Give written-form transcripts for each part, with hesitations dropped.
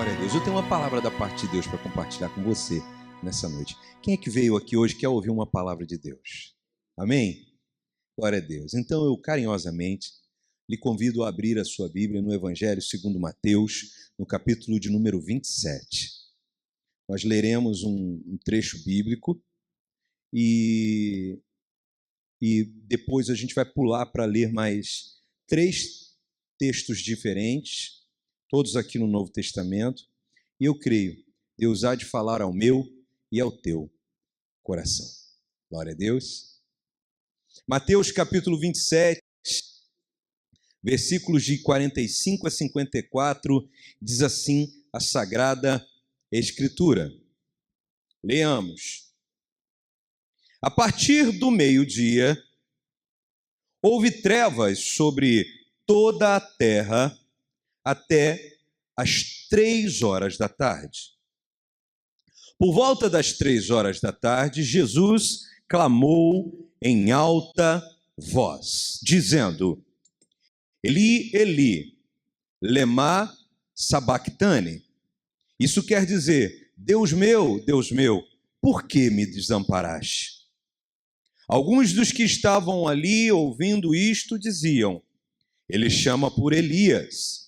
Glória a Deus. Eu tenho uma palavra da parte de Deus para compartilhar com você nessa noite. Quem é que veio aqui hoje e quer ouvir uma palavra de Deus? Amém? Glória a Deus. Então eu carinhosamente lhe convido a abrir a sua Bíblia no Evangelho segundo Mateus, no capítulo de número 27. Nós leremos um trecho bíblico e depois a gente vai pular para ler mais 3 textos diferentes, todos aqui no Novo Testamento, e eu creio, Deus há de falar ao meu e ao teu coração. Glória a Deus. Mateus capítulo 27, versículos de 45 a 54, diz assim a Sagrada Escritura. Leamos. A partir do meio-dia, houve trevas sobre toda a terra até as 3 horas da tarde. Por volta das 3 horas da tarde, Jesus clamou em alta voz, dizendo: Eli, Eli, lema sabactani. Isso quer dizer: Deus meu, por que me desamparaste? Alguns dos que estavam ali ouvindo isto diziam: ele chama por Elias.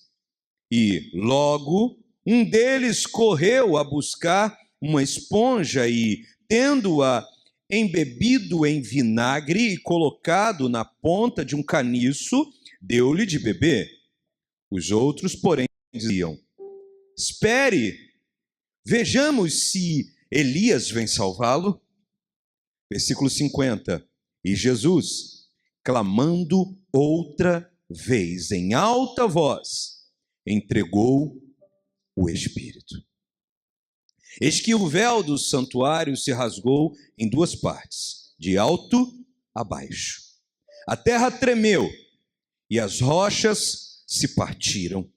E logo um deles correu a buscar uma esponja e, tendo-a embebido em vinagre e colocado na ponta de um caniço, deu-lhe de beber. Os outros, porém, diziam: espere, vejamos se Elias vem salvá-lo. Versículo 50. E Jesus, clamando outra vez em alta voz, entregou o Espírito. Eis que o véu do santuário se rasgou em 2 partes, de alto a baixo. A terra tremeu e as rochas se partiram.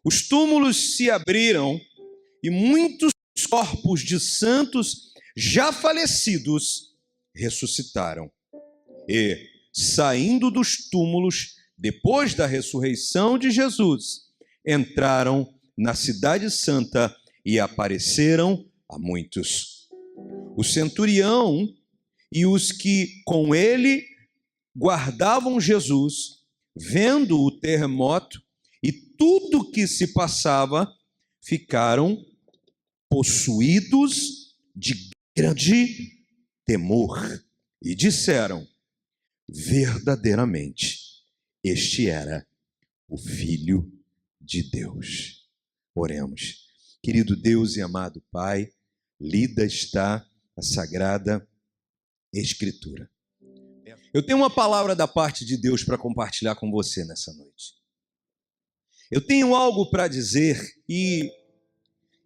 Os túmulos se abriram e muitos corpos de santos já falecidos ressuscitaram. E, saindo dos túmulos, depois da ressurreição de Jesus, entraram na cidade santa e apareceram a muitos. O centurião e os que com ele guardavam Jesus, vendo o terremoto e tudo que se passava, ficaram possuídos de grande temor e disseram: verdadeiramente, este era o Filho de Deus. Oremos. Querido Deus e amado Pai, lida está a Sagrada Escritura. Eu tenho uma palavra da parte de Deus para compartilhar com você nessa noite. Eu tenho algo para dizer e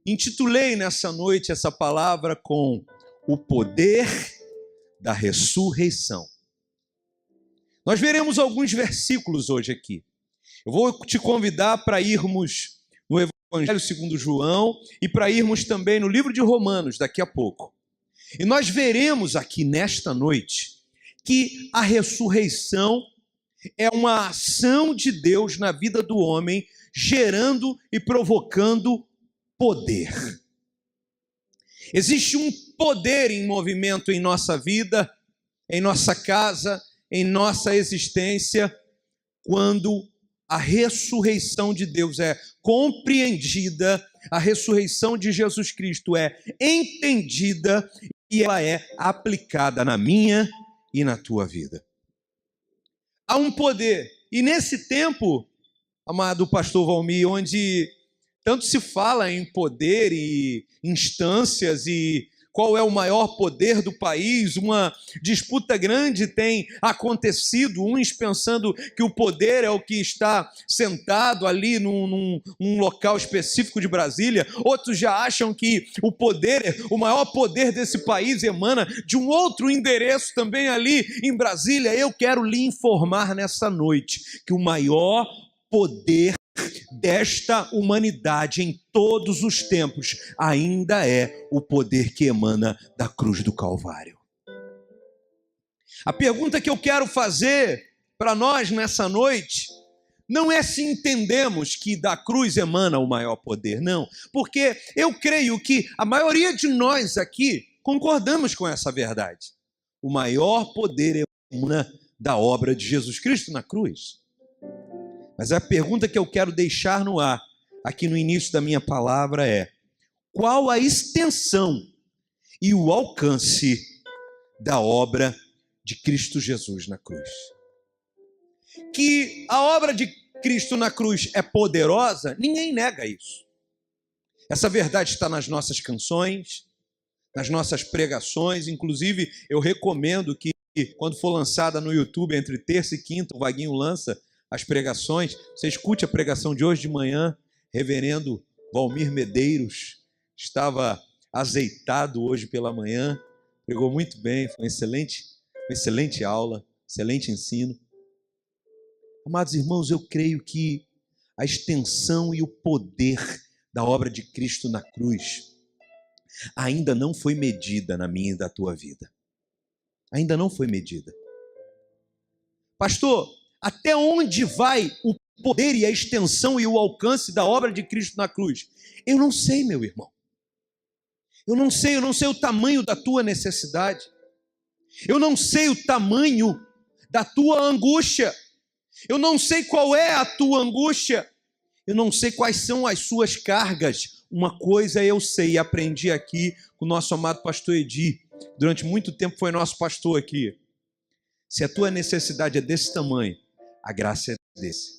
intitulei nessa noite essa palavra com o poder da ressurreição. Nós veremos alguns versículos hoje aqui. Eu vou te convidar para irmos no Evangelho segundo João e para irmos também no livro de Romanos daqui a pouco. E nós veremos aqui nesta noite que a ressurreição é uma ação de Deus na vida do homem, gerando e provocando poder. Existe um poder em movimento em nossa vida, em nossa casa, em nossa existência, quando a ressurreição de Deus é compreendida, a ressurreição de Jesus Cristo é entendida e ela é aplicada na minha e na tua vida. Há um poder, e nesse tempo, amado pastor Valmir, onde tanto se fala em poder e instâncias e qual é o maior poder do país, uma disputa grande tem acontecido, uns pensando que o poder é o que está sentado ali num local específico de Brasília, outros já acham que o maior poder desse país emana de um outro endereço também ali em Brasília. Eu quero lhe informar nessa noite que o maior poder desta humanidade em todos os tempos ainda é o poder que emana da cruz do Calvário. A pergunta que eu quero fazer para nós nessa noite não é se entendemos que da cruz emana o maior poder, não. Porque eu creio que a maioria de nós aqui concordamos com essa verdade. O maior poder emana da obra de Jesus Cristo na cruz. Mas a pergunta que eu quero deixar no ar, aqui no início da minha palavra é: qual a extensão e o alcance da obra de Cristo Jesus na cruz? Que a obra de Cristo na cruz é poderosa, ninguém nega isso. Essa verdade está nas nossas canções, nas nossas pregações. Inclusive, eu recomendo que, quando for lançada no YouTube, entre terça e quinta, o Vaguinho lança as pregações, você escute a pregação de hoje de manhã. Reverendo Valmir Medeiros estava azeitado hoje pela manhã, pregou muito bem, foi uma excelente aula, excelente ensino. Amados irmãos, eu creio que a extensão e o poder da obra de Cristo na cruz ainda não foi medida na minha e da tua vida. Ainda não foi medida. Pastor, até onde vai o poder e a extensão e o alcance da obra de Cristo na cruz? Eu não sei, meu irmão. Eu não sei o tamanho da tua necessidade. Eu não sei o tamanho da tua angústia. Eu não sei qual é a tua angústia. Eu não sei quais são as suas cargas. Uma coisa eu sei e aprendi aqui com o nosso amado pastor Edi. Durante muito tempo foi nosso pastor aqui. Se a tua necessidade é desse tamanho, a graça é desse.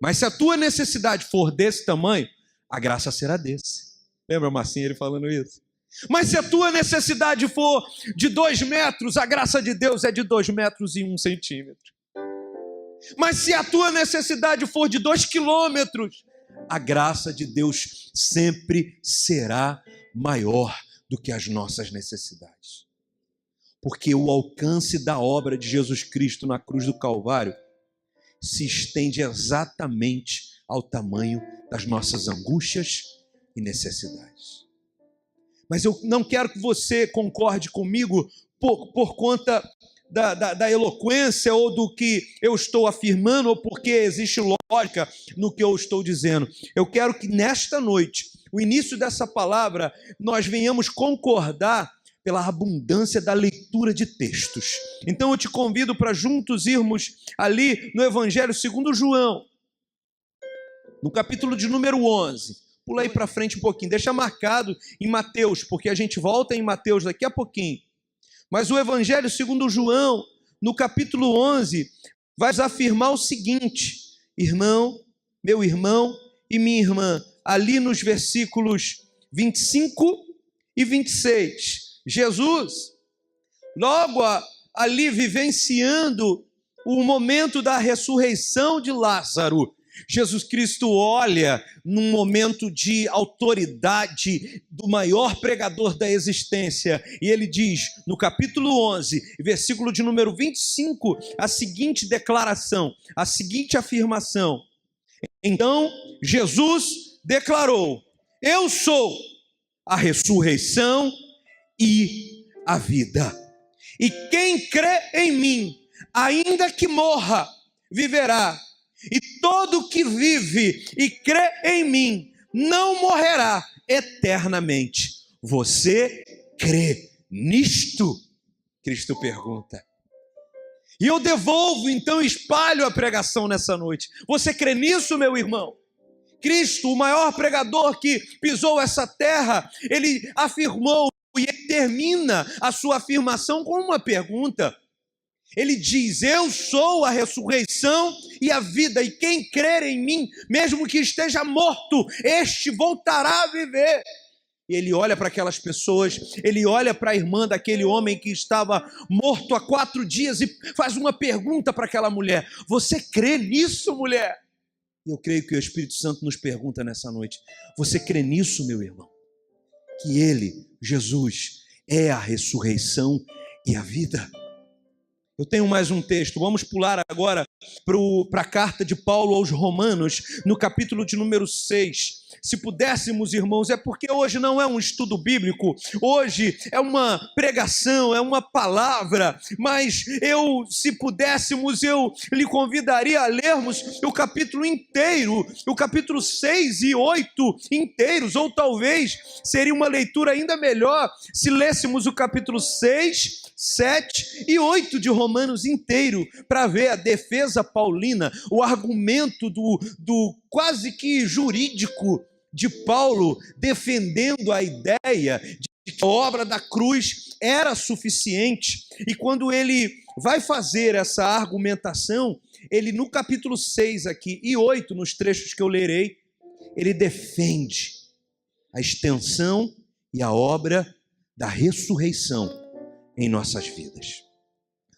Mas se a tua necessidade for desse tamanho, a graça será desse. Lembra, Marcinho, ele falando isso? Mas se a tua necessidade for de 2 metros, a graça de Deus é de 2 metros e 1 centímetro. Mas se a tua necessidade for de 2 quilômetros, a graça de Deus sempre será maior do que as nossas necessidades. Porque o alcance da obra de Jesus Cristo na cruz do Calvário se estende exatamente ao tamanho das nossas angústias e necessidades. Mas eu não quero que você concorde comigo por conta da eloquência ou do que eu estou afirmando, ou porque existe lógica no que eu estou dizendo. Eu quero que nesta noite, o início dessa palavra, nós venhamos concordar pela abundância da leitura de textos. Então eu te convido para juntos irmos ali no Evangelho segundo João, no capítulo de número 11. Pula aí para frente um pouquinho, deixa marcado em Mateus, porque a gente volta em Mateus daqui a pouquinho. Mas o Evangelho segundo João, no capítulo 11, vai nos afirmar o seguinte: irmão, meu irmão e minha irmã, ali nos versículos 25 e 26. Jesus, logo ali vivenciando o momento da ressurreição de Lázaro, Jesus Cristo olha num momento de autoridade do maior pregador da existência, e ele diz, no capítulo 11, versículo de número 25, a seguinte declaração, a seguinte afirmação: então Jesus declarou: eu sou a ressurreição e a vida, e quem crê em mim, ainda que morra, viverá. E todo que vive e crê em mim não morrerá eternamente. Você crê nisto? Cristo pergunta. E eu devolvo, então espalho a pregação nessa noite. Você crê nisso, meu irmão? Cristo, o maior pregador que pisou essa terra, ele afirmou, e ele termina a sua afirmação com uma pergunta. Ele diz: eu sou a ressurreição e a vida, e quem crer em mim, mesmo que esteja morto, este voltará a viver. E ele olha para aquelas pessoas, ele olha para a irmã daquele homem que estava morto há 4 dias e faz uma pergunta para aquela mulher: você crê nisso, mulher? E eu creio que o Espírito Santo nos pergunta nessa noite: você crê nisso, meu irmão? Que ele, Jesus, é a ressurreição e a vida. Eu tenho mais um texto, vamos pular agora para a carta de Paulo aos Romanos, no capítulo de número 6. se pudéssemos, irmãos, é porque hoje não é um estudo bíblico, hoje é uma pregação, é uma palavra, mas se pudéssemos, eu lhe convidaria a lermos o capítulo inteiro, o capítulo 6 e 8 inteiros, ou talvez seria uma leitura ainda melhor se lêssemos o capítulo 6, 7 e 8 de Romanos inteiro, para ver a defesa paulina, o argumento do quase que jurídico de Paulo, defendendo a ideia de que a obra da cruz era suficiente. E quando ele vai fazer essa argumentação, ele no capítulo 6 aqui e 8, nos trechos que eu lerei, ele defende a extensão e a obra da ressurreição em nossas vidas.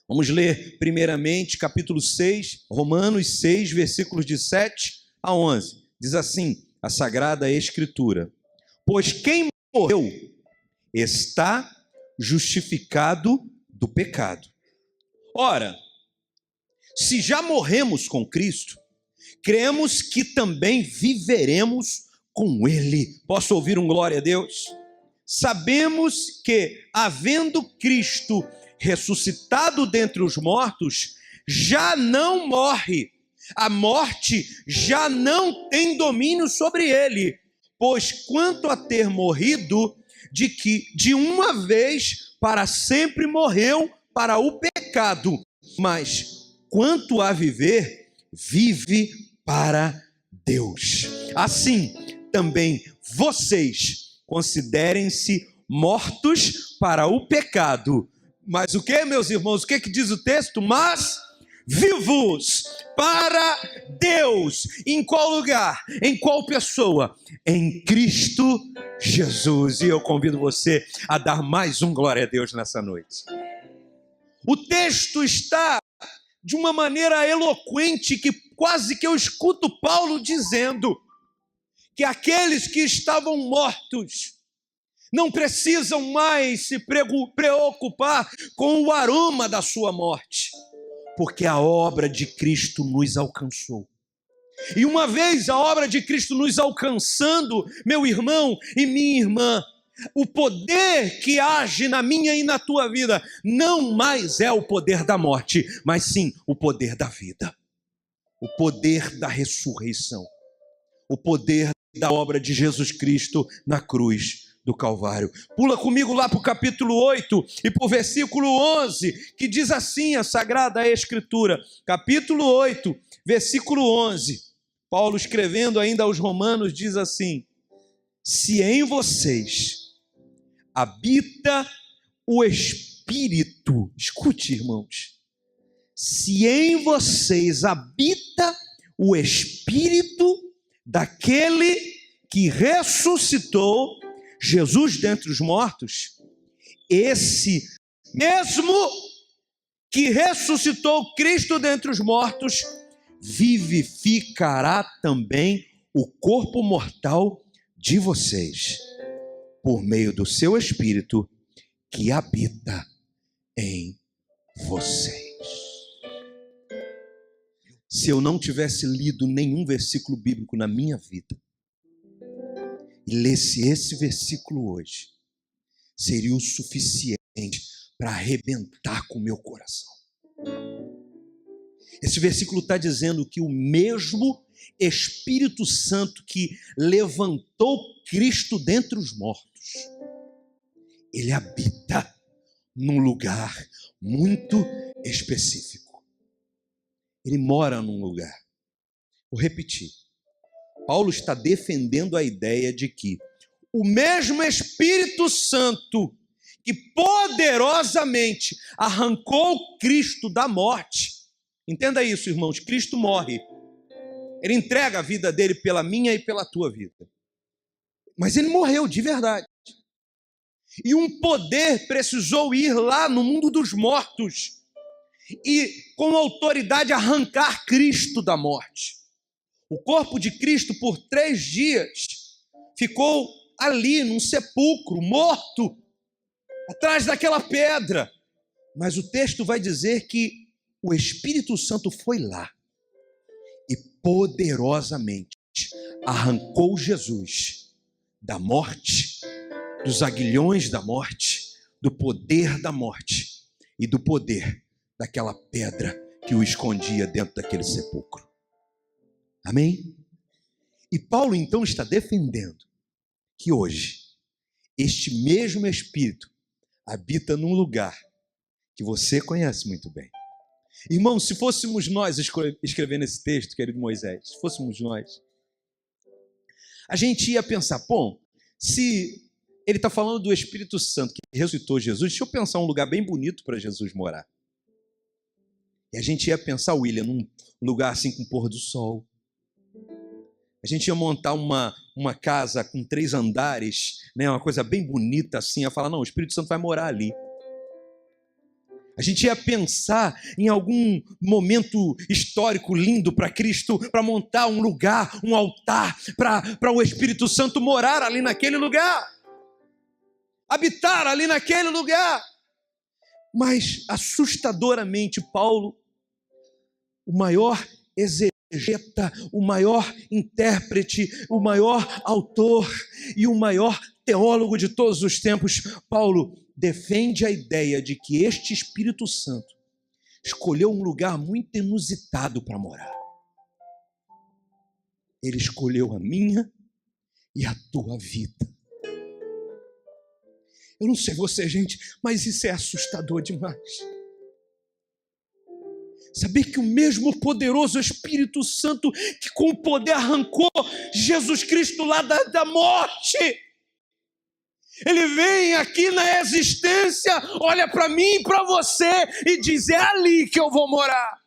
Vamos ler primeiramente capítulo 6, Romanos 6, versículos de 7 a 11. Diz assim a Sagrada Escritura: pois quem morreu está justificado do pecado. Ora, se já morremos com Cristo, cremos que também viveremos com Ele. Posso ouvir um glória a Deus? Sabemos que, havendo Cristo ressuscitado dentre os mortos, já não morre. A morte já não tem domínio sobre ele, pois quanto a ter morrido, de uma vez para sempre morreu para o pecado, mas quanto a viver, vive para Deus. Assim, também vocês considerem-se mortos para o pecado. Mas o que, meus irmãos? O que diz o texto? Mas vivos para Deus. Em qual lugar? Em qual pessoa? Em Cristo Jesus. E eu convido você a dar mais um glória a Deus nessa noite. O texto está de uma maneira eloquente que quase que eu escuto Paulo dizendo que aqueles que estavam mortos não precisam mais se preocupar com o aroma da sua morte, porque a obra de Cristo nos alcançou. E uma vez a obra de Cristo nos alcançando, meu irmão e minha irmã, o poder que age na minha e na tua vida não mais é o poder da morte, mas sim o poder da vida, o poder da ressurreição, o poder da obra de Jesus Cristo na cruz do Calvário. Pula comigo lá para o capítulo 8 e para o versículo 11, que diz assim a Sagrada Escritura, capítulo 8, versículo 11, Paulo escrevendo ainda aos Romanos diz assim: se em vocês habita o Espírito, escute, irmãos, se em vocês habita o Espírito daquele que ressuscitou Jesus dentre os mortos, esse mesmo que ressuscitou Cristo dentre os mortos, vivificará também o corpo mortal de vocês, por meio do seu Espírito que habita em vocês. Se eu não tivesse lido nenhum versículo bíblico na minha vida, e lesse esse versículo hoje, seria o suficiente para arrebentar com o meu coração. Esse versículo está dizendo que o mesmo Espírito Santo que levantou Cristo dentre os mortos, ele habita num lugar muito específico. Ele mora num lugar. Vou repetir. Paulo está defendendo a ideia de que o mesmo Espírito Santo que poderosamente arrancou Cristo da morte, entenda isso, irmãos, Cristo morre, ele entrega a vida dele pela minha e pela tua vida, mas ele morreu de verdade, e um poder precisou ir lá no mundo dos mortos e com autoridade arrancar Cristo da morte. O corpo de Cristo, por 3 dias, ficou ali, num sepulcro, morto, atrás daquela pedra. Mas o texto vai dizer que o Espírito Santo foi lá e poderosamente arrancou Jesus da morte, dos aguilhões da morte, do poder da morte e do poder daquela pedra que o escondia dentro daquele sepulcro. Amém? E Paulo então está defendendo que hoje este mesmo Espírito habita num lugar que você conhece muito bem. Irmão, se fôssemos nós escrevendo esse texto, querido Moisés, se fôssemos nós, a gente ia pensar, bom, se ele está falando do Espírito Santo que ressuscitou Jesus, deixa eu pensar um lugar bem bonito para Jesus morar. E a gente ia pensar, William, num lugar assim com pôr do sol. A gente ia montar uma casa com 3 andares, né, uma coisa bem bonita assim, ia falar, não, o Espírito Santo vai morar ali. A gente ia pensar em algum momento histórico lindo para Cristo, para montar um lugar, um altar, para o Espírito Santo morar ali naquele lugar, habitar ali naquele lugar. Mas, assustadoramente, Paulo, o maior exegeta, o maior intérprete, o maior autor e o maior teólogo de todos os tempos, Paulo defende a ideia de que este Espírito Santo escolheu um lugar muito inusitado para morar. Ele escolheu a minha e a tua vida. Eu não sei você, gente, mas isso é assustador demais. Saber que o mesmo poderoso Espírito Santo que com o poder arrancou Jesus Cristo lá da morte, ele vem aqui na existência, olha para mim e para você e diz, é ali que eu vou morar.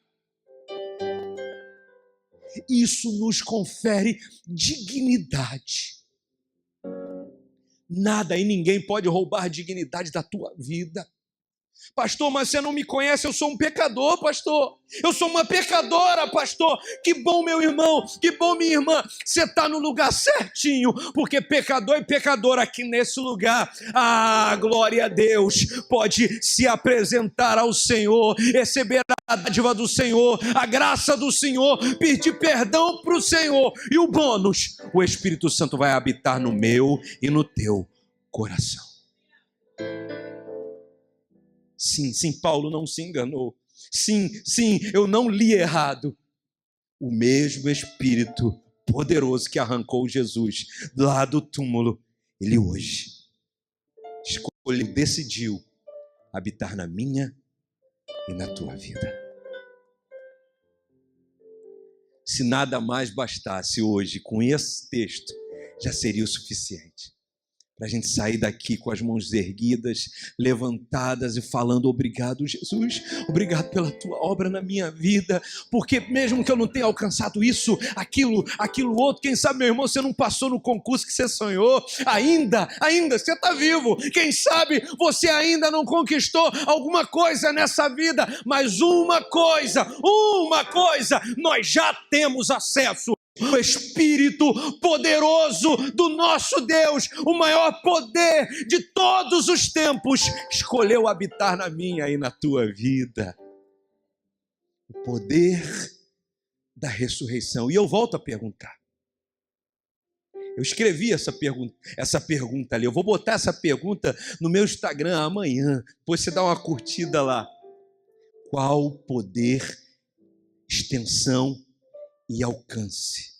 Isso nos confere dignidade. Nada e ninguém pode roubar a dignidade da tua vida. Pastor, mas você não me conhece, eu sou um pecador, pastor. Eu sou uma pecadora, pastor. Que bom, meu irmão, que bom, minha irmã. Você está no lugar certinho, porque pecador e pecadora aqui nesse lugar, glória a Deus, pode se apresentar ao Senhor, receber a dádiva do Senhor, a graça do Senhor, pedir perdão para o Senhor. E o bônus, o Espírito Santo vai habitar no meu e no teu coração. Sim, Paulo não se enganou. Sim, eu não li errado. O mesmo Espírito poderoso que arrancou Jesus lá do túmulo, ele hoje escolheu, decidiu habitar na minha e na tua vida. Se nada mais bastasse hoje com esse texto, já seria o suficiente para a gente sair daqui com as mãos erguidas, levantadas e falando, obrigado, Jesus, obrigado pela tua obra na minha vida, porque mesmo que eu não tenha alcançado isso, aquilo outro, quem sabe, meu irmão, você não passou no concurso que você sonhou, ainda, você está vivo, quem sabe você ainda não conquistou alguma coisa nessa vida, mas uma coisa, nós já temos acesso. O Espírito poderoso do nosso Deus, o maior poder de todos os tempos, escolheu habitar na minha e na tua vida. O poder da ressurreição. E eu volto a perguntar. Eu escrevi essa pergunta ali. Eu vou botar essa pergunta no meu Instagram amanhã. Depois você dá uma curtida lá. Qual o poder, extensão e alcance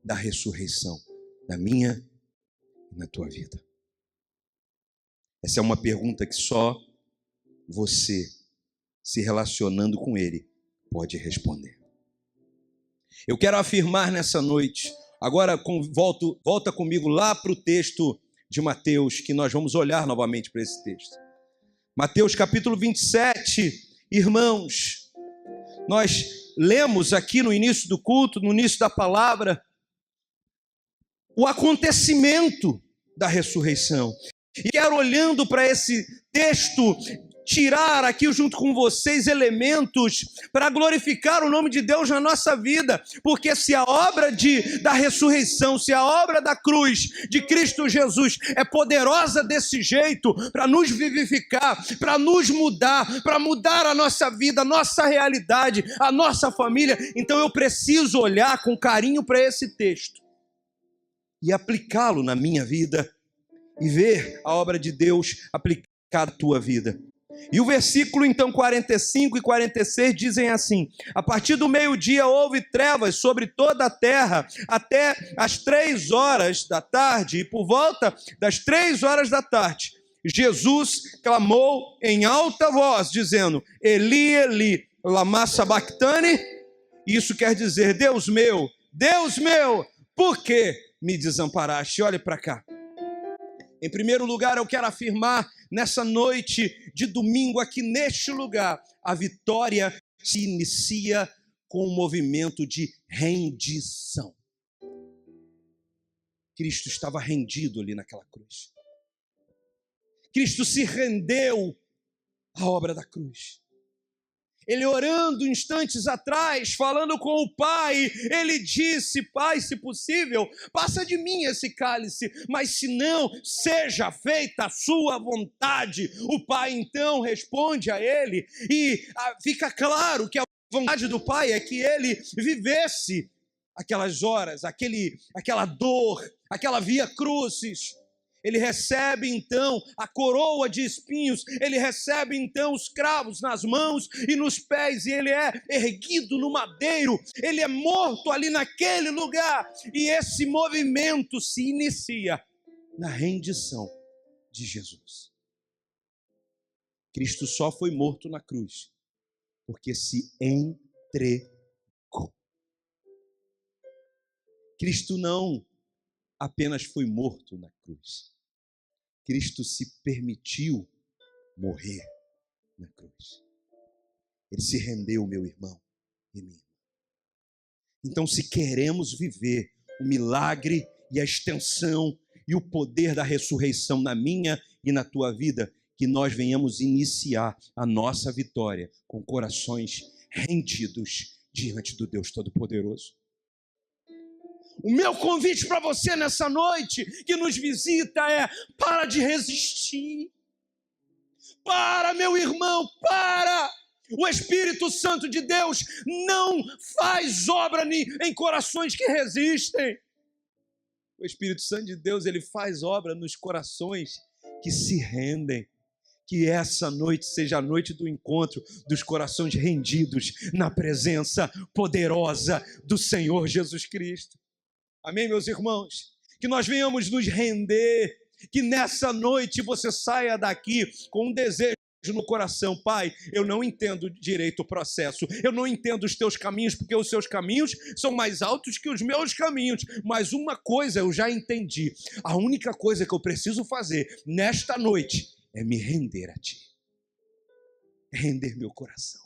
da ressurreição na minha e na tua vida? Essa é uma pergunta que só você, se relacionando com Ele, pode responder. Eu quero afirmar nessa noite, agora volta comigo lá para o texto de Mateus, que nós vamos olhar novamente para esse texto. Mateus capítulo 27, irmãos, nós lemos aqui no início do culto, no início da palavra, o acontecimento da ressurreição. E quero, olhando para esse texto, tirar aqui junto com vocês elementos para glorificar o nome de Deus na nossa vida, porque se a obra da ressurreição, se a obra da cruz de Cristo Jesus é poderosa desse jeito para nos vivificar, para nos mudar, para mudar a nossa vida, a nossa realidade, a nossa família, então eu preciso olhar com carinho para esse texto e aplicá-lo na minha vida e ver a obra de Deus aplicada na tua vida. E o versículo, então, 45 e 46 dizem assim: a partir do meio-dia houve trevas sobre toda a terra até as 3 horas da tarde, e por volta das 3 horas da tarde, Jesus clamou em alta voz, dizendo: Eli, Eli, lama sabachthani. Isso quer dizer: Deus meu, por que me desamparaste? Olhe para cá. Em primeiro lugar, eu quero afirmar nessa noite de domingo aqui neste lugar, a vitória se inicia com um movimento de rendição. Cristo estava rendido ali naquela cruz. Cristo se rendeu à obra da cruz. Ele orando instantes atrás, falando com o Pai, ele disse: Pai, se possível, passa de mim esse cálice, mas se não, seja feita a sua vontade. O Pai então responde a ele e fica claro que a vontade do Pai é que ele vivesse aquelas horas, aquela dor, aquela via crucis. Ele recebe então a coroa de espinhos, ele recebe então os cravos nas mãos e nos pés, e ele é erguido no madeiro, ele é morto ali naquele lugar, e esse movimento se inicia na rendição de Jesus. Cristo só foi morto na cruz porque se entregou. Cristo não apenas foi morto na cruz. Cristo se permitiu morrer na cruz. Ele se rendeu, meu irmão e minha irmã. Então, se queremos viver o milagre e a extensão e o poder da ressurreição na minha e na tua vida, que nós venhamos iniciar a nossa vitória com corações rendidos diante do Deus Todo-Poderoso. O meu convite para você nessa noite que nos visita é: para de resistir. Para, meu irmão, para! O Espírito Santo de Deus não faz obra em corações que resistem. O Espírito Santo de Deus, ele faz obra nos corações que se rendem. Que essa noite seja a noite do encontro dos corações rendidos na presença poderosa do Senhor Jesus Cristo. Amém, meus irmãos? Que nós venhamos nos render, que nessa noite você saia daqui com um desejo no coração: Pai, eu não entendo direito o processo, eu não entendo os teus caminhos, porque os seus caminhos são mais altos que os meus caminhos, mas uma coisa eu já entendi: a única coisa que eu preciso fazer nesta noite é me render a Ti, é render meu coração,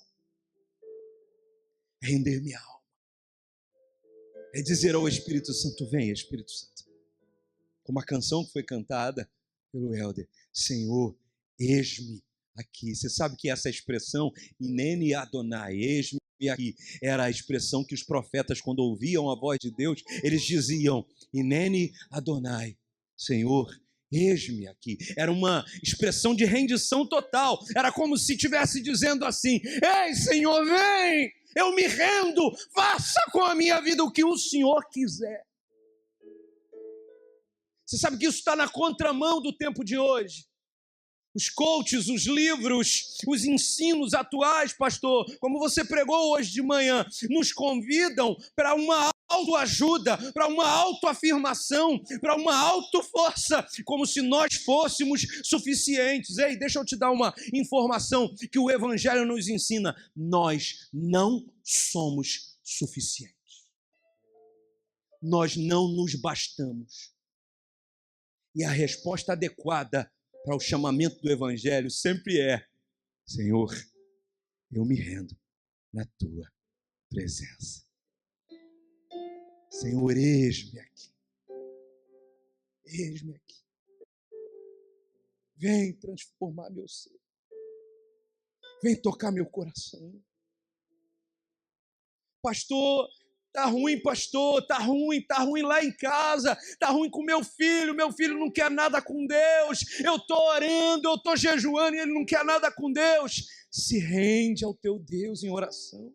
é render minha alma. É dizer ao Espírito Santo: vem, Espírito Santo. Como a canção que foi cantada pelo Helder: Senhor, eis-me aqui. Você sabe que essa expressão, Hineni Adonai, eis-me aqui, era a expressão que os profetas, quando ouviam a voz de Deus, eles diziam: Hineni Adonai, Senhor, eis-me aqui. Era uma expressão de rendição total. Era como se estivesse dizendo assim: ei, Senhor, vem! Eu me rendo, faça com a minha vida o que o Senhor quiser. Você sabe que isso está na contramão do tempo de hoje. Os coaches, os livros, os ensinos atuais, pastor, como você pregou hoje de manhã, nos convidam para uma autoajuda, para uma autoafirmação, para uma autoforça, como se nós fôssemos suficientes. Ei, deixa eu te dar uma informação que o Evangelho nos ensina: nós não somos suficientes. Nós não nos bastamos. E a resposta adequada para o chamamento do Evangelho sempre é: Senhor, eu me rendo na Tua presença. Senhor, eis-me aqui. Eis-me aqui. Vem transformar meu ser. vem tocar meu coração. Pastor, tá ruim, pastor, tá ruim lá em casa, tá ruim com meu filho não quer nada com Deus, eu tô orando, eu tô jejuando e ele não quer nada com Deus. Se rende ao teu Deus em oração.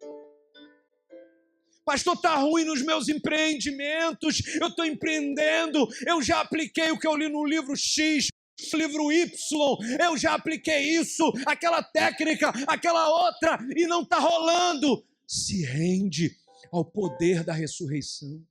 Pastor, tá ruim nos meus empreendimentos, eu estou empreendendo, eu já apliquei o que eu li no livro X, no livro Y, eu já apliquei isso, aquela técnica, aquela outra, e não está rolando. Se rende ao poder da ressurreição.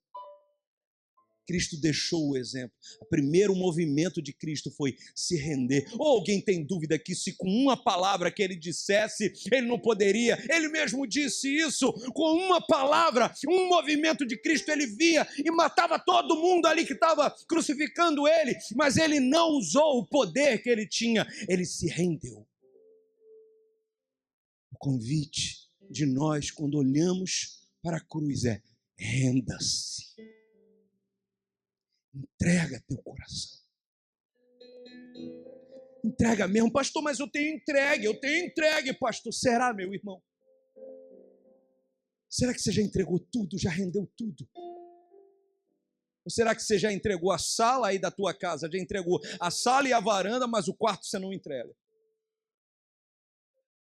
Cristo deixou o exemplo. O primeiro movimento de Cristo foi se render. Ou alguém tem dúvida que se com uma palavra que ele dissesse, ele não poderia? Ele mesmo disse isso. Com uma palavra, um movimento de Cristo, ele via e matava todo mundo ali que estava crucificando ele. Mas ele não usou o poder que ele tinha. Ele se rendeu. O convite de nós, quando olhamos para a cruz, é: renda-se. Entrega teu coração. Entrega mesmo. Pastor, mas eu tenho entregue, pastor. Será, meu irmão? Será que você já entregou tudo, já rendeu tudo? Ou será que você já entregou a sala aí da tua casa, já entregou a sala e a varanda, mas o quarto você não entrega?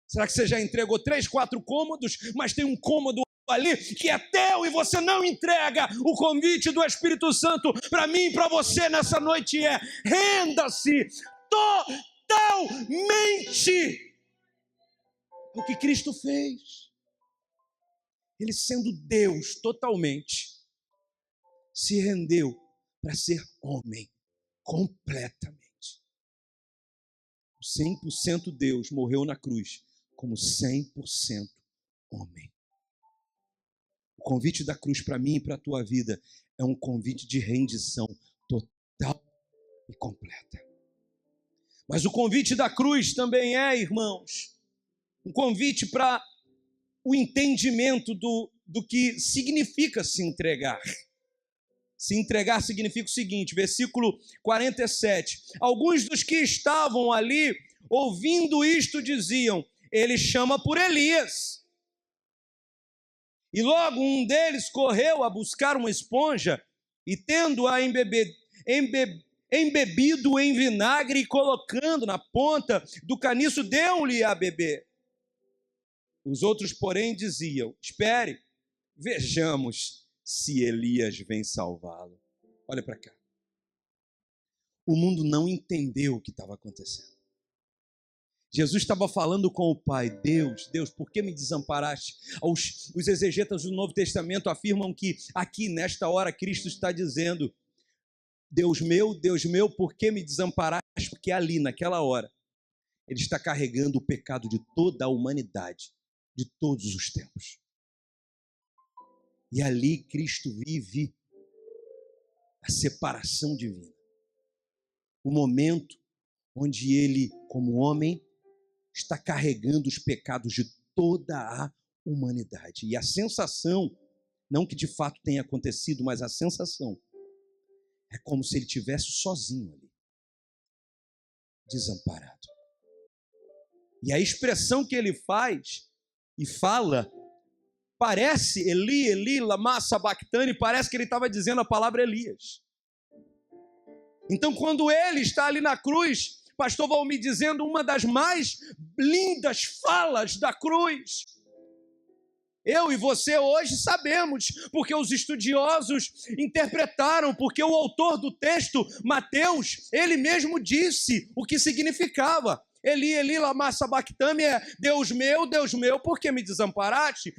Será que você já entregou 3, 4 cômodos, mas tem um cômodo ali que é teu e você não entrega? O convite do Espírito Santo para mim e para você nessa noite é: renda-se totalmente. É o que Cristo fez. Ele, sendo Deus totalmente, se rendeu para ser homem completamente. 100% Deus morreu na cruz como 100% homem. O convite da cruz para mim e para a tua vida é um convite de rendição total e completa. Mas o convite da cruz também é, irmãos, um convite para o entendimento do que significa se entregar. Se entregar significa o seguinte, versículo 47. Alguns dos que estavam ali, ouvindo isto, diziam: ele chama por Elias. E logo um deles correu a buscar uma esponja e, tendo-a embebido em vinagre e colocando na ponta do caniço, deu-lhe a beber. Os outros, porém, diziam: espere, vejamos se Elias vem salvá-lo. Olha para cá. O mundo não entendeu o que estava acontecendo. Jesus estava falando com o Pai: Deus, por que me desamparaste? Os exegetas do Novo Testamento afirmam que aqui, nesta hora, Cristo está dizendo: Deus meu, por que me desamparaste? Porque ali, naquela hora, Ele está carregando o pecado de toda a humanidade, de todos os tempos. E ali Cristo vive a separação divina. O momento onde Ele, como homem, está carregando os pecados de toda a humanidade. E a sensação, não que de fato tenha acontecido, mas a sensação é como se ele estivesse sozinho ali, desamparado. E a expressão que ele faz e fala parece: Eli, Eli, lama sabachthani, parece que ele estava dizendo a palavra Elias. Então, quando ele está ali na cruz, pastor Valmir dizendo uma das mais lindas falas da cruz. Eu e você hoje sabemos, porque os estudiosos interpretaram, porque o autor do texto, Mateus, ele mesmo disse o que significava. Eli, Eli, lama sabachthani é: Deus meu, por que me desamparaste?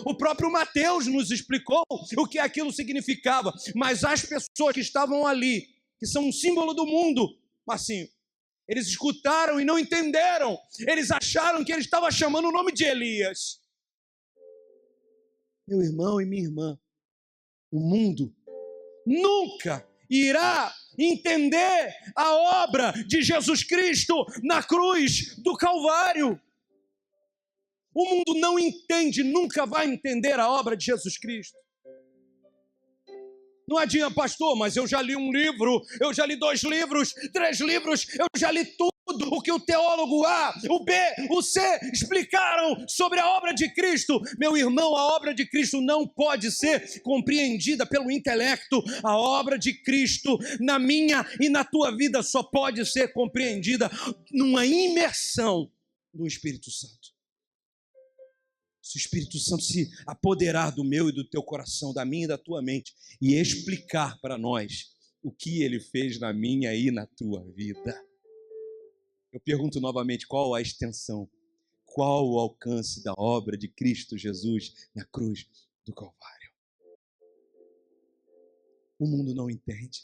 O próprio Mateus nos explicou o que aquilo significava. Mas as pessoas que estavam ali, que são um símbolo do mundo, Marcinho, eles escutaram e não entenderam. Eles acharam que ele estava chamando o nome de Elias. Meu irmão e minha irmã, o mundo nunca irá entender a obra de Jesus Cristo na cruz do Calvário. O mundo não entende, nunca vai entender a obra de Jesus Cristo. Não adianta, pastor, mas eu já li um livro, eu já li 2 livros, 3 livros, eu já li tudo tudo o que o teólogo A, o B, o C explicaram sobre a obra de Cristo. Meu irmão, a obra de Cristo não pode ser compreendida pelo intelecto. A obra de Cristo na minha e na tua vida só pode ser compreendida numa imersão no Espírito Santo. Se o Espírito Santo se apoderar do meu e do teu coração, da minha e da tua mente, e explicar para nós o que ele fez na minha e na tua vida. Eu pergunto novamente, qual a extensão, qual o alcance da obra de Cristo Jesus na cruz do Calvário? O mundo não entende.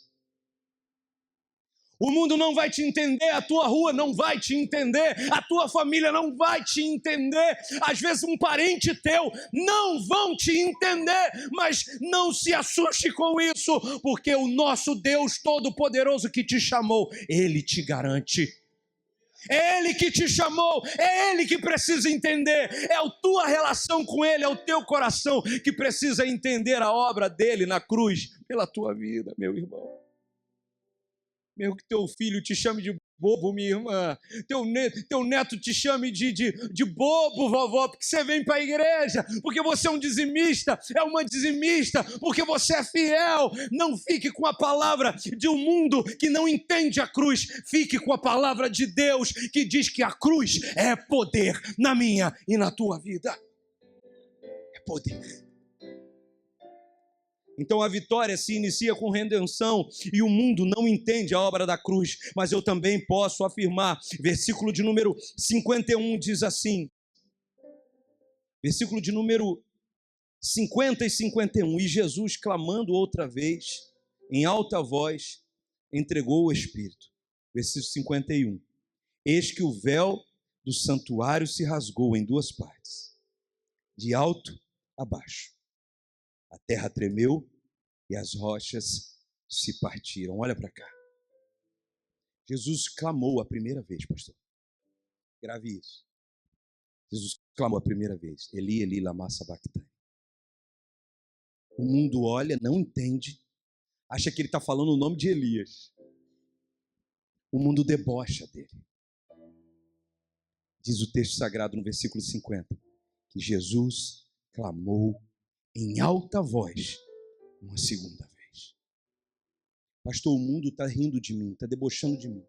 O mundo não vai te entender, a tua rua não vai te entender, a tua família não vai te entender, às vezes um parente teu não vão te entender, mas não se assuste com isso, porque o nosso Deus Todo-Poderoso que te chamou, Ele te garante. É Ele que te chamou, é Ele que precisa entender, é a tua relação com Ele, é o teu coração que precisa entender a obra dEle na cruz pela tua vida, meu irmão. Mesmo que teu filho te chame de bobo, minha irmã, teu neto te chame de bobo, vovó, porque você vem para a igreja, porque você é um dizimista, é uma dizimista, porque você é fiel. Não fique com a palavra de um mundo que não entende a cruz, fique com a palavra de Deus, que diz que a cruz é poder na minha e na tua vida. É poder. Então a vitória se inicia com redenção e o mundo não entende a obra da cruz, mas eu também posso afirmar, versículo de número 51 diz assim, versículo de número 50 e 51, e Jesus clamando outra vez, em alta voz, entregou o Espírito. Versículo 51, eis que o véu do santuário se rasgou em duas partes, de alto a baixo. A terra tremeu e as rochas se partiram. Olha para cá. Jesus clamou a primeira vez, pastor. Grave isso. Jesus clamou a primeira vez. Eli, Eli, lama sabachthani. O mundo olha, não entende, acha que ele está falando o nome de Elias. O mundo debocha dele. Diz o texto sagrado no versículo 50, que Jesus clamou em alta voz uma segunda vez. Pastor, o mundo está rindo de mim, está debochando de mim.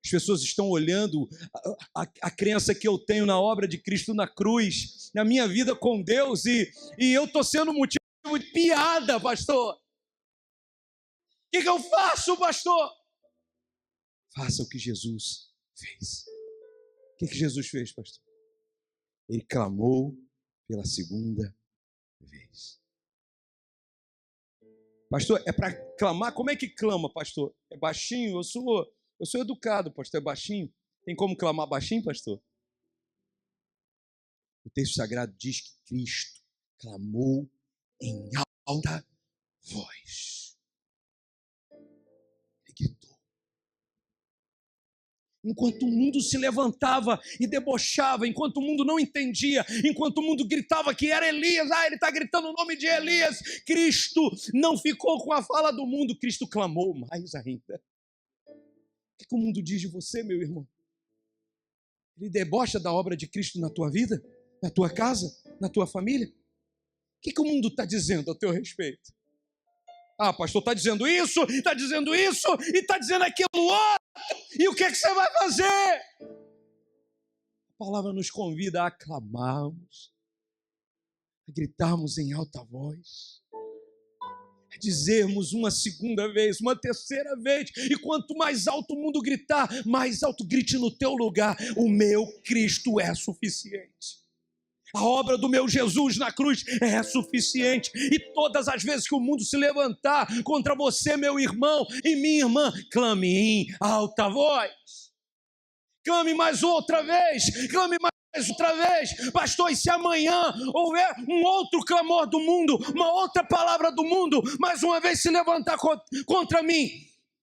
As pessoas estão olhando a crença que eu tenho na obra de Cristo na cruz, na minha vida com Deus, e eu estou sendo motivo de piada, pastor. O que eu faço, pastor? Faça o que Jesus fez. O que Jesus fez, pastor? Ele clamou pela segunda vez. Pastor, é para clamar? Como é que clama, pastor? É baixinho? Eu sou educado, pastor, é baixinho. Tem como clamar baixinho, pastor? O texto sagrado diz que Cristo clamou em alta voz. Ele gritou. Enquanto o mundo se levantava e debochava, enquanto o mundo não entendia, enquanto o mundo gritava que era Elias, ele está gritando o nome de Elias, Cristo não ficou com a fala do mundo, Cristo clamou mais ainda. O que o mundo diz de você, meu irmão? Ele debocha da obra de Cristo na tua vida, na tua casa, na tua família? O que o mundo está dizendo a teu respeito? Ah, pastor, está dizendo isso e está dizendo aquilo outro. E o que você vai fazer? A palavra nos convida a clamarmos, a gritarmos em alta voz, a dizermos uma segunda vez, uma terceira vez. E quanto mais alto o mundo gritar, mais alto grite no teu lugar: o meu Cristo é suficiente. A obra do meu Jesus na cruz é suficiente. E todas as vezes que o mundo se levantar contra você, meu irmão e minha irmã, clame em alta voz. Clame mais outra vez. Clame mais outra vez. Pastor, e se amanhã houver um outro clamor do mundo, uma outra palavra do mundo, mais uma vez se levantar contra mim,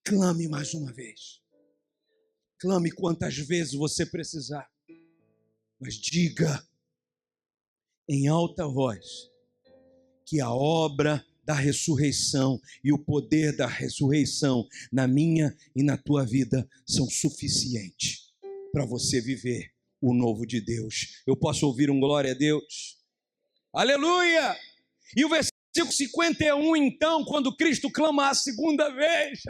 clame mais uma vez. Clame quantas vezes você precisar. Mas diga em alta voz que a obra da ressurreição e o poder da ressurreição na minha e na tua vida são suficientes para você viver o novo de Deus. Eu posso ouvir um glória a Deus? Aleluia! E o versículo 51, então, quando Cristo clama a segunda vez,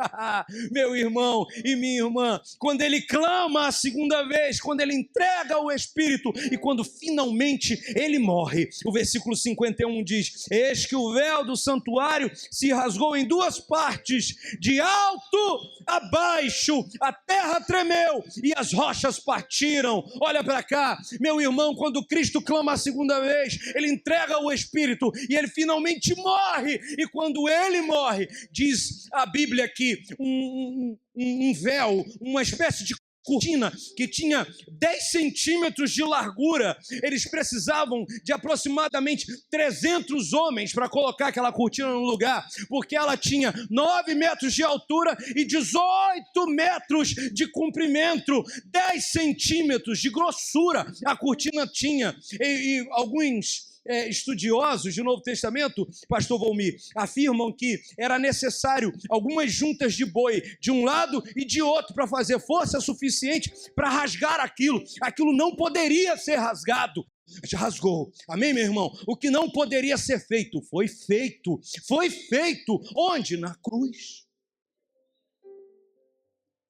meu irmão e minha irmã, quando ele clama a segunda vez, quando ele entrega o Espírito e quando finalmente ele morre, o versículo 51 diz: eis que o véu do santuário se rasgou em duas partes, de alto a baixo, a terra tremeu e as rochas partiram. Olha para cá, meu irmão, quando Cristo clama a segunda vez, ele entrega o Espírito e ele finalmente morre, e quando ele morre, diz a Bíblia que um véu, uma espécie de cortina que tinha 10 centímetros de largura, eles precisavam de aproximadamente 300 homens para colocar aquela cortina no lugar, porque ela tinha 9 metros de altura e 18 metros de comprimento, 10 centímetros de grossura a cortina tinha, e alguns estudiosos do Novo Testamento, pastor Volmir, afirmam que era necessário algumas juntas de boi de um lado e de outro para fazer força suficiente para rasgar aquilo. Aquilo não poderia ser rasgado. Rasgou, amém, meu irmão? O que não poderia ser feito, foi feito. Foi feito, onde? Na cruz.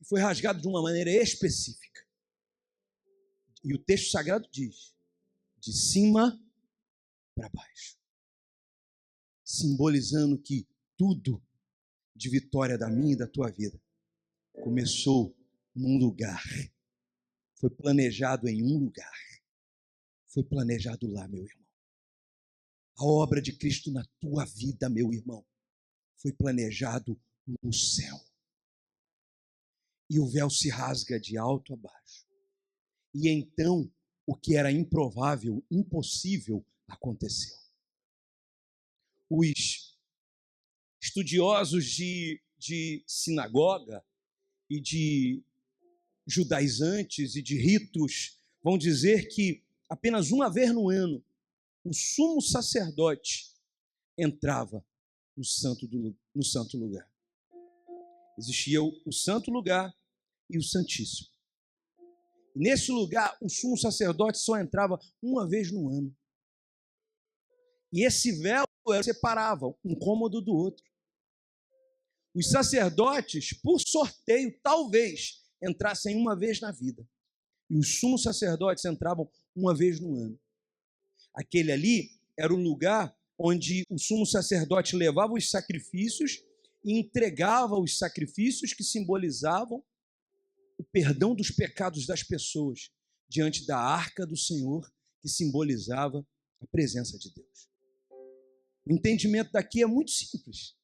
Foi rasgado de uma maneira específica. E o texto sagrado diz: de cima para baixo, simbolizando que tudo de vitória da minha e da tua vida começou num lugar, foi planejado em um lugar, foi planejado lá, meu irmão. A obra de Cristo na tua vida, meu irmão, foi planejado no céu. E o véu se rasga de alto a baixo. E então, o que era improvável, impossível, aconteceu. Os estudiosos de sinagoga e de judaizantes e de ritos vão dizer que apenas uma vez no ano o sumo sacerdote entrava no santo lugar. Existia o santo lugar e o santíssimo. E nesse lugar o sumo sacerdote só entrava uma vez no ano. E esse véu separava um cômodo do outro. Os sacerdotes, por sorteio, talvez entrassem uma vez na vida. E os sumos sacerdotes entravam uma vez no ano. Aquele ali era o lugar onde o sumo sacerdote levava os sacrifícios e entregava os sacrifícios que simbolizavam o perdão dos pecados das pessoas diante da arca do Senhor, que simbolizava a presença de Deus. O entendimento daqui é muito simples,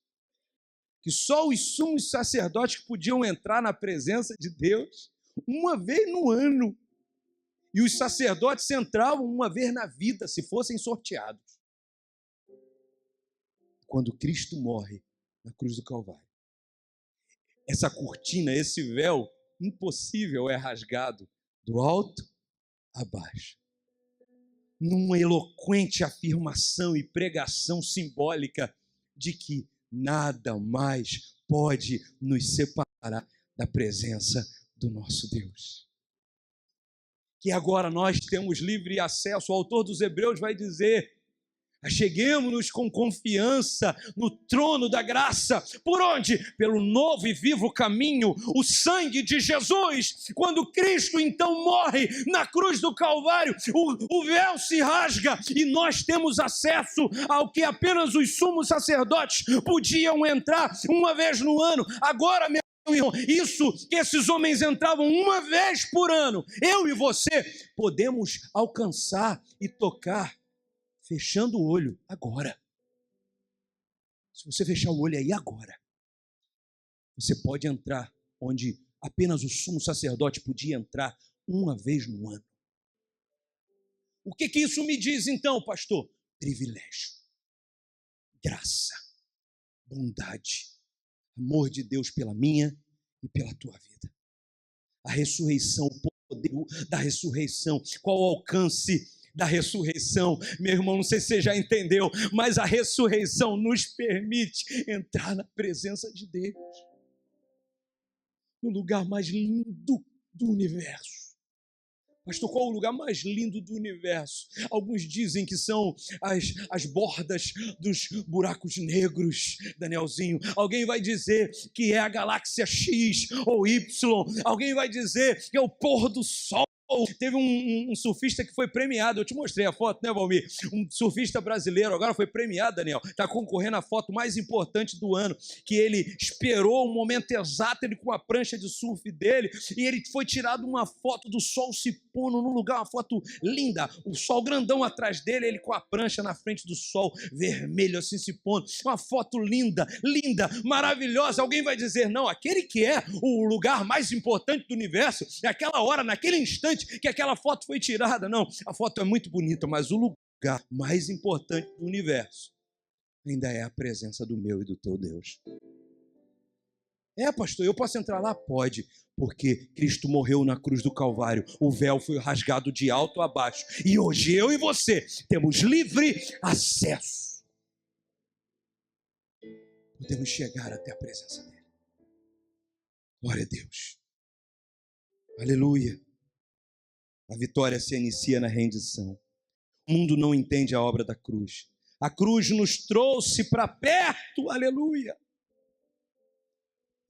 que só os sumos sacerdotes que podiam entrar na presença de Deus uma vez no ano, e os sacerdotes entravam uma vez na vida, se fossem sorteados. Quando Cristo morre na cruz do Calvário, essa cortina, esse véu impossível é rasgado do alto a baixo, numa eloquente afirmação e pregação simbólica de que nada mais pode nos separar da presença do nosso Deus. Que agora nós temos livre acesso. O autor dos Hebreus vai dizer: acheguemo-nos com confiança no trono da graça. Por onde? Pelo novo e vivo caminho, o sangue de Jesus. Quando Cristo então morre na cruz do Calvário, o véu se rasga e nós temos acesso ao que apenas os sumos sacerdotes podiam entrar uma vez no ano. Agora, meu irmão, isso que esses homens entravam uma vez por ano, eu e você podemos alcançar e tocar fechando o olho agora. Se você fechar o olho aí agora, você pode entrar onde apenas o sumo sacerdote podia entrar uma vez no ano. O que isso me diz então, pastor? Privilégio, graça, bondade, amor de Deus pela minha e pela tua vida. A ressurreição, o poder da ressurreição, qual o alcance da ressurreição, meu irmão, não sei se você já entendeu, mas a ressurreição nos permite entrar na presença de Deus, no lugar mais lindo do universo. Pastor, qual o lugar mais lindo do universo? Alguns dizem que são as bordas dos buracos negros, Danielzinho. Alguém vai dizer que é a galáxia X ou Y. Alguém vai dizer que é o pôr do sol. Teve um surfista que foi premiado, eu te mostrei a foto, né, Valmir? Um surfista brasileiro, agora foi premiado, Daniel, está concorrendo à foto mais importante do ano, que ele esperou o momento exato, ele com a prancha de surf dele, e ele foi tirado uma foto do sol se pondo num lugar, uma foto linda, o sol grandão atrás dele, ele com a prancha na frente do sol, vermelho assim se pondo, uma foto linda, linda, maravilhosa. Alguém vai dizer, não, aquele que é o lugar mais importante do universo, é aquela hora, naquele instante, que aquela foto foi tirada. Não, a foto é muito bonita, mas o lugar mais importante do universo ainda é a presença do meu e do teu Deus. Pastor, eu posso entrar lá? Pode, porque Cristo morreu na cruz do Calvário, o véu foi rasgado de alto a baixo, e hoje eu e você temos livre acesso. Podemos chegar até a presença dele. Glória a Deus. Aleluia. A vitória se inicia na rendição. O mundo não entende a obra da cruz. A cruz nos trouxe para perto, aleluia.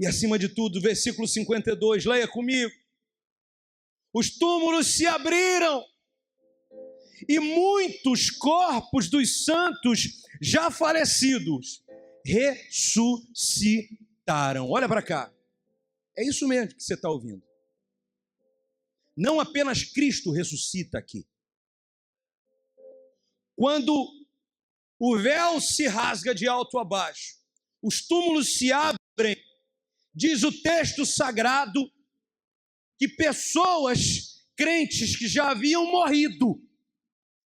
E acima de tudo, versículo 52, leia comigo. Os túmulos se abriram e muitos corpos dos santos já falecidos ressuscitaram. Olha para cá. É isso mesmo que você está ouvindo. Não apenas Cristo ressuscita aqui. Quando o véu se rasga de alto a baixo, os túmulos se abrem, diz o texto sagrado que pessoas crentes que já haviam morrido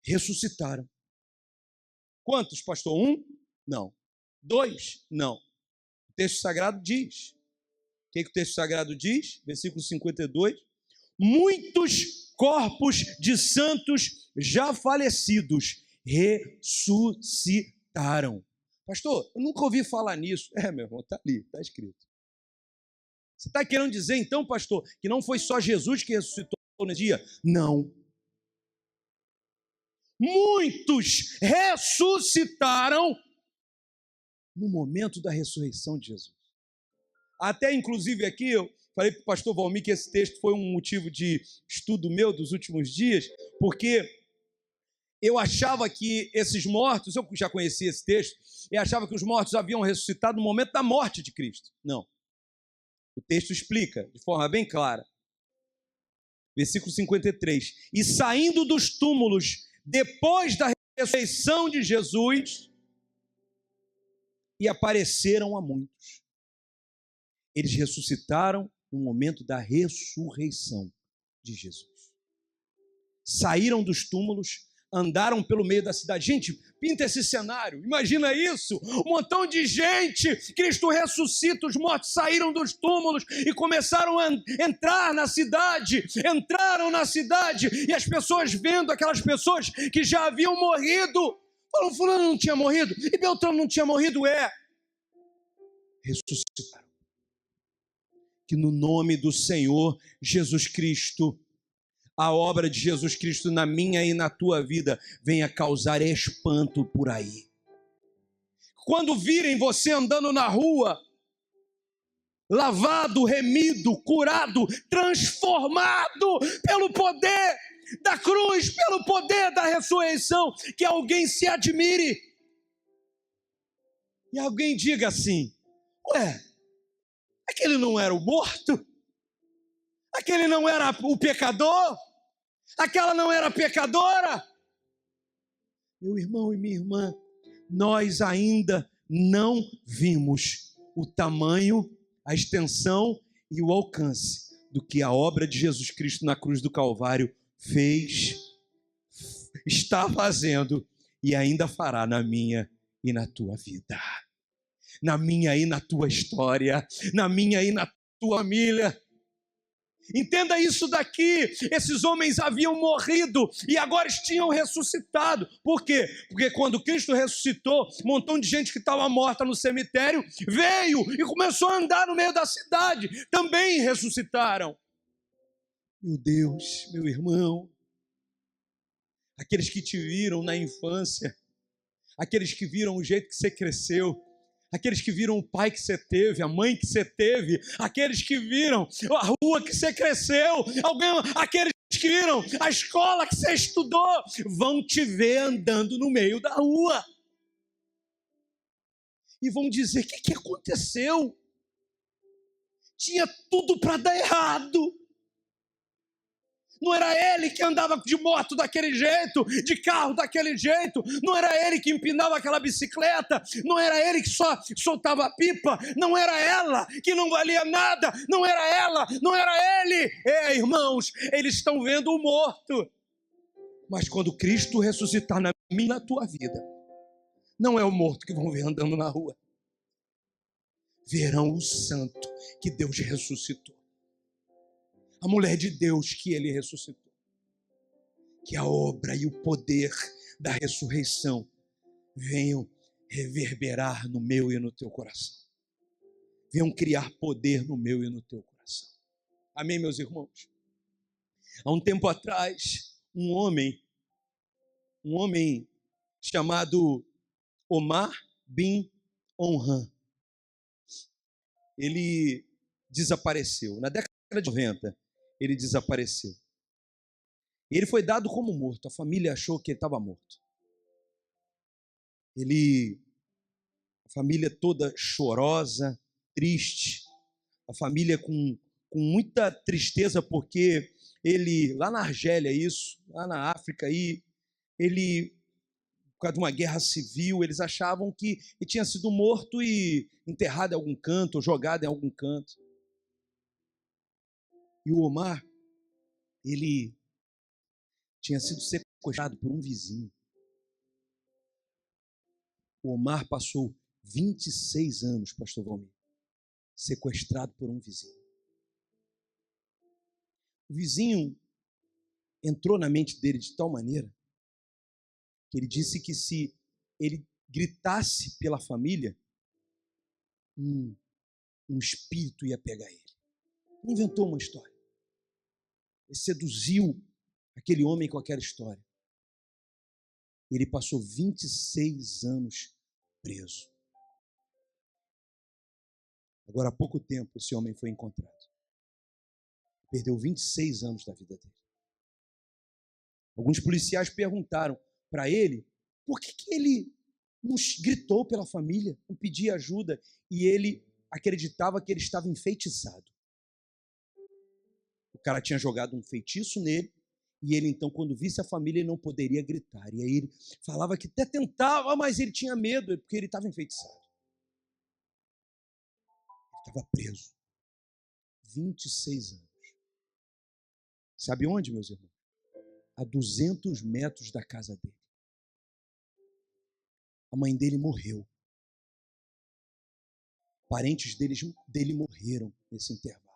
ressuscitaram. Quantos, pastor? 1? Não. 2? Não. O texto sagrado diz. O que o texto sagrado diz? Versículo 52. Muitos corpos de santos já falecidos ressuscitaram. Pastor, eu nunca ouvi falar nisso. Meu irmão, está ali, está escrito. Você está querendo dizer então, pastor, que não foi só Jesus que ressuscitou nesse dia? Não. Muitos ressuscitaram no momento da ressurreição de Jesus. Até inclusive aqui eu falei para o pastor Valmir que esse texto foi um motivo de estudo meu dos últimos dias, porque eu achava que esses mortos, eu já conhecia esse texto, e achava que os mortos haviam ressuscitado no momento da morte de Cristo. Não. O texto explica de forma bem clara. Versículo 53. E saindo dos túmulos, depois da ressurreição de Jesus, e apareceram a muitos. Eles ressuscitaram no momento da ressurreição de Jesus. Saíram dos túmulos, andaram pelo meio da cidade. Gente, pinta esse cenário, imagina isso, um montão de gente, Cristo ressuscita, os mortos saíram dos túmulos e começaram a entrar na cidade, entraram na cidade, e as pessoas vendo aquelas pessoas que já haviam morrido, falam, fulano não tinha morrido, e Beltrano não tinha morrido, ressuscitaram. Que no nome do Senhor Jesus Cristo, a obra de Jesus Cristo na minha e na tua vida venha causar espanto por aí. Quando virem você andando na rua, lavado, remido, curado, transformado pelo poder da cruz, pelo poder da ressurreição, que alguém se admire e alguém diga assim, aquele não era o morto? Aquele não era o pecador? Aquela não era pecadora? Meu irmão e minha irmã, nós ainda não vimos o tamanho, a extensão e o alcance do que a obra de Jesus Cristo na cruz do Calvário fez, está fazendo e ainda fará na minha e na tua vida, na minha e na tua história, na minha e na tua família. Entenda isso daqui, esses homens haviam morrido e agora tinham ressuscitado. Por quê? Porque quando Cristo ressuscitou, um montão de gente que estava morta no cemitério veio e começou a andar no meio da cidade, também ressuscitaram. Meu Deus, meu irmão, aqueles que te viram na infância, aqueles que viram o jeito que você cresceu, aqueles que viram o pai que você teve, a mãe que você teve, aqueles que viram a rua que você cresceu, aqueles que viram a escola que você estudou, vão te ver andando no meio da rua. E vão dizer: o que aconteceu? Tinha tudo para dar errado. Não era ele que andava de moto daquele jeito, de carro daquele jeito, não era ele que empinava aquela bicicleta, não era ele que só soltava pipa, não era ela que não valia nada, não era ela, não era ele. Irmãos, eles estão vendo o morto. Mas quando Cristo ressuscitar na minha e na tua vida, não é o morto que vão ver andando na rua. Verão o santo que Deus ressuscitou. A mulher de Deus que ele ressuscitou. Que a obra e o poder da ressurreição venham reverberar no meu e no teu coração. Venham criar poder no meu e no teu coração. Amém, meus irmãos? Há um tempo atrás, um homem chamado Omar bin Onran, ele desapareceu. Na década de 90, ele desapareceu. Ele foi dado como morto. A família achou que ele estava morto. A família toda chorosa, triste. A família com muita tristeza, porque ele, lá na Argélia, lá na África, ele, por causa de uma guerra civil, eles achavam que ele tinha sido morto e enterrado em algum canto, ou jogado em algum canto. E o Omar, ele tinha sido sequestrado por um vizinho. O Omar passou 26 anos, pastor Valmir, sequestrado por um vizinho. O vizinho entrou na mente dele de tal maneira que ele disse que se ele gritasse pela família, um espírito ia pegar ele. Ele inventou uma história. Ele seduziu aquele homem com aquela história. Ele passou 26 anos preso. Agora, há pouco tempo, esse homem foi encontrado. Perdeu 26 anos da vida dele. Alguns policiais perguntaram para ele por que ele não gritou pela família, não pedia ajuda, e ele acreditava que ele estava enfeitiçado. O cara tinha jogado um feitiço nele, e ele então, quando visse a família, ele não poderia gritar. E aí ele falava que até tentava, mas ele tinha medo, porque ele estava enfeitiçado. Ele estava preso. 26 anos. Sabe onde, meus irmãos? A 200 metros da casa dele. A mãe dele morreu. Parentes dele morreram nesse intervalo.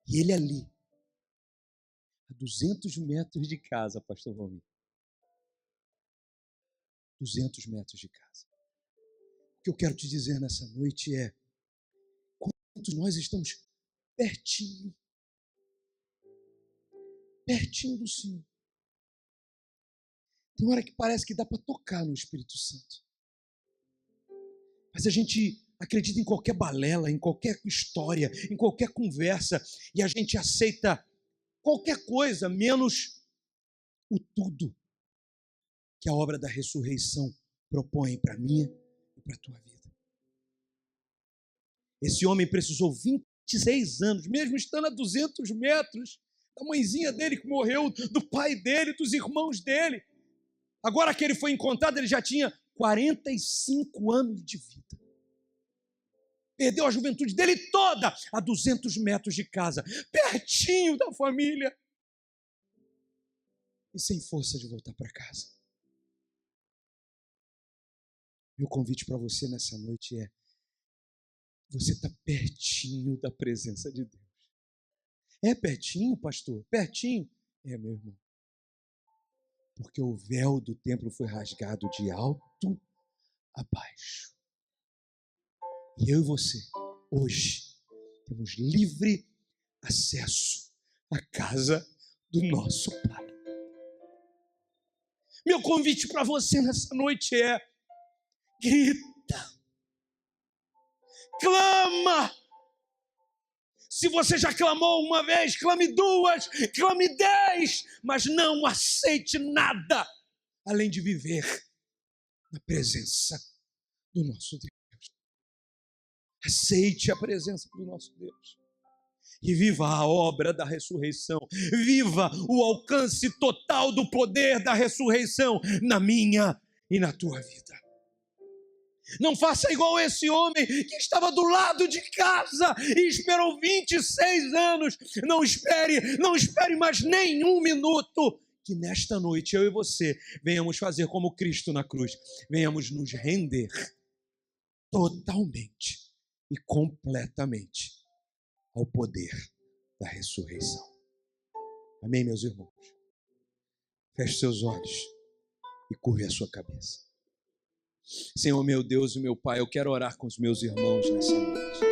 E ele ali, a 200 metros de casa, pastor Valmir. 200 metros de casa. O que eu quero te dizer nessa noite é: quantos nós estamos pertinho do Senhor. Tem hora que parece que dá para tocar no Espírito Santo. Mas a gente acredita em qualquer balela, em qualquer história, em qualquer conversa, e a gente aceita qualquer coisa, menos o tudo que a obra da ressurreição propõe para mim e para a tua vida. Esse homem precisou 26 anos, mesmo estando a 200 metros, da mãezinha dele que morreu, do pai dele, dos irmãos dele. Agora que ele foi encontrado, ele já tinha 45 anos de vida. Perdeu a juventude dele toda a 200 metros de casa, pertinho da família. E sem força de voltar para casa. Meu convite para você nessa noite é: você está pertinho da presença de Deus. É pertinho, pastor? Pertinho? É, meu irmão. Porque o véu do templo foi rasgado de alto a baixo. E eu e você, hoje, temos livre acesso à casa do nosso Pai. Meu convite para você nessa noite é: grita, clama. Se você já clamou uma vez, clame 2, clame 10, mas não aceite nada além de viver na presença do nosso Deus. Aceite a presença do nosso Deus e viva a obra da ressurreição. Viva o alcance total do poder da ressurreição na minha e na tua vida. Não faça igual esse homem que estava do lado de casa e esperou 26 anos. Não espere mais nenhum minuto. Que nesta noite eu e você venhamos fazer como Cristo na cruz. Venhamos nos render totalmente e completamente ao poder da ressurreição. Amém, meus irmãos? Feche seus olhos e curve a sua cabeça. Senhor, meu Deus e meu Pai, eu quero orar com os meus irmãos nessa noite.